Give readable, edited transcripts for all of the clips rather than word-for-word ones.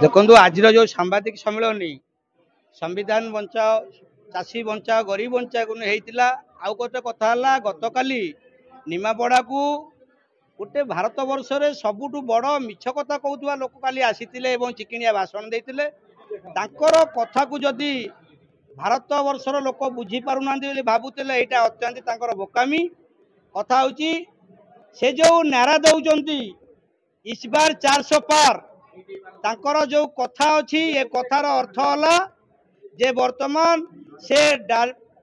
देखो आज जो सांबादिक सम्मेलन संविधान बचाओ चाषी बचाओ गरीब बचाओ को होता आउ गोटे कथा गत काली निमापड़ा को गोटे भारत वर्ष रे सबुठु बड़ मिछ कथा कहूवा लोक काली आसी चिकिणिया भाषण देते कथा को जदि भारत वर्षर लोक बुझी पारना भावुले यहाँ अत्यंत बोकामी कथा हूँ से जो नारा दौरान इस बार 400 पार तांकर जो कथा अच्छी ये कथार अर्थ है जे वर्तमान से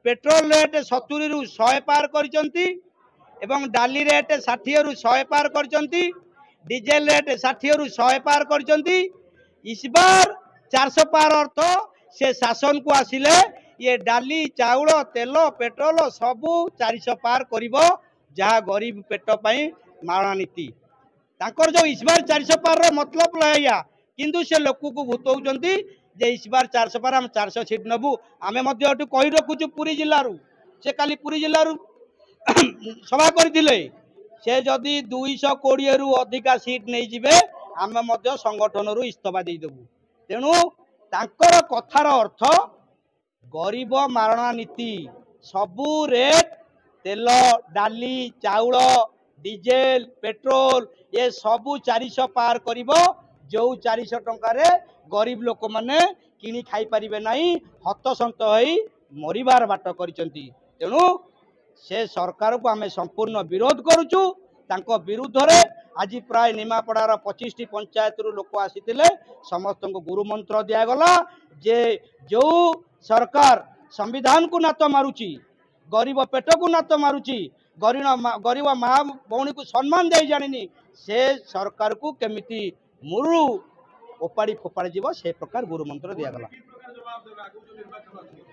पेट्रोल रेट 70 रु 100 पार करचंती एवं डाली रेट 60 रु 100 पार करचंती डीजेल रेट 60 रु 100 पार करचंती इस बार 400 पार अर्थ से शासन को आसिले ये डाली चाउल तेल पेट्रोल सबू 400 पार करिवो जहाँ गरीब पेट पाई मारणा नीति तांकर जो इस बार 400 पार मतलब लया किंतु से लोक को भूतौचंती जे इस बार 400 पार हम 400 सीट नबू आमे मध्य कही रखुचु पुरी जिल्लारू से काली पुरी जिल्लारू सभा करथिले से जदि 220 रु अधिका सीट नहीं जिबे आमे मध्य संगठन रु इस्तफा दे देबू तेणु तांकर कथार अर्थ गरीब मारणा नीति सबू रेट तेल डाली चाउल डीजेल पेट्रोल ये सबू 400 पार करिवो जो 400 टंका रे गरीब लोक माने किनी खाई परिबे नहीं हतसंत होई मरिबार बाट करिसंती तेणु से सरकार को आमे संपूर्ण विरोध करूचु तांको विरुद्ध रे आज प्राय निमापड़ार 25 टी पंचायत रु लोक आसीतिले समस्त को गुरु मंत्र दिया गला जे जो सरकार संविधान को नात मारुची गरीब पेट को नात मारुची गरीब माँ भौणी को सम्मान दे जानी से सरकार को केमिति मुरु ओपाड़ी फोपाड़ी जीव से प्रकार गुरु मंत्र दिया गला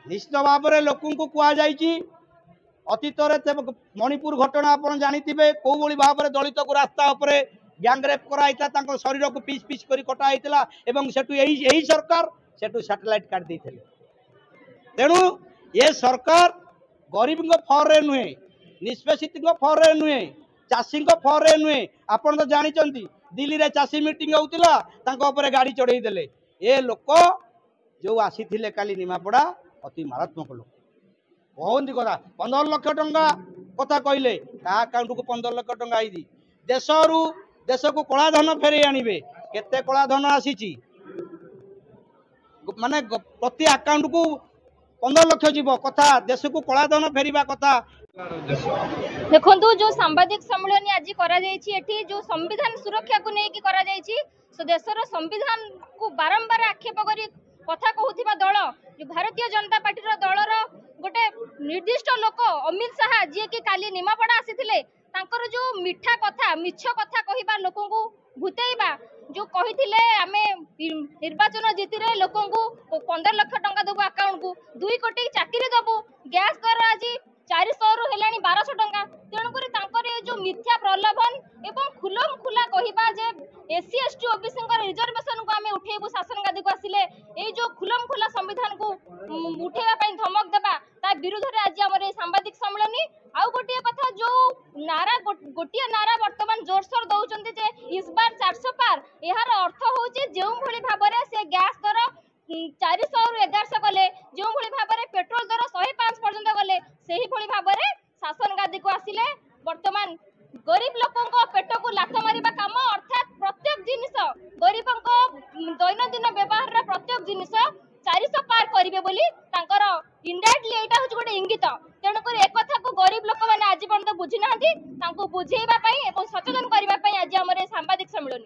निश्चित भाव में लोक कह अतीत मणिपुर घटना आप जानी कौ भाव में दलित को रास्ता उपर गैंगरेप कराई शरीर को पिच पिच कर कटाई एवं सेठू यही सरकार सेठू सैटेलाइट काट देते तेणु ये सरकार गरीब फर नुहे निष्पेषित फर नुहे चाषी फर नुहे आपड़ तो जानी दिल्ली रे चाषी मीटिंग होता गाड़ी चढ़ई देले ये लोक जो आसी काली निमापड़ा अति मारात्मक लोक कहती कथा 15 लाख टंका कथा कहले क्या अकाउंट को 15 लाख टंका आई देश को कला धन फेरे आणवे केते कला धन आसी माने प्रति अकाउंट को 15 लाख जीव कथा देश को कला धन फेरिबा कथा देखो जो सांबादिक सम्मेलन आज करा एठी जो संविधान सुरक्षा को लेकिन करा सो देशर संविधान को बारंबार आक्षेप करी कथा कहूथिबा दल जो भारतीय जनता पार्टी दलर गोटे निर्दिष्ट लोक अमित शाह जी की काली निमापड़ा आसीथिले तांकर जो मिठा कथा मिछ कथा कहिबा लोक को भूतेइबा जो कहिथिले आमे निर्वाचन जीतिरे लोक को 15 लाख टंका देबो अकाउंट को 2 कोटी चाकरी देबो गैस कर आज 400 रु हेलानी 1200 टंका तेणुक जो मिथ्या प्रलोभन एवं खुलम खुला कहवा जे एससी एसटी ओबीसी रिजर्वेशन को आमे उठेबू शासन गादी को आसिले ए जो खुलम खुला संविधान को उठेबा पई धमक देबा ता विरुद्ध रे आज हमर सांबादिक सम्मेलन आउ गोटिया कथा जो नारा गोटिया नारा वर्तमान जोरसोर दउचंती जे इस बार 400 पार एहार अर्थ होची जेउ भली भाबरे से गैस दर 400 रु 1100 गले जो भली भाबरे पेट्रोल दर 105 पर्यंत गले सेही भली भाबरे शासन गादी को आसिले वर्तमान गरीब लोकों पेट को लाथ मारिबा काम अर्थात प्रत्येक जिनिस गरीब दैनंदिन व्यवहार प्रत्येक जिनिस 400 पार करिवे बोली तांकर इनडायरेक्टली एटा होछ गोटे इंगित तेणुक एक कथा को गरीब लोक माने आज पर्यंत बुझी नाहंती तांको बुझेइबा पई एवं सचेतन करिबा पई आज हमरे सांबादिक सम्मेलन।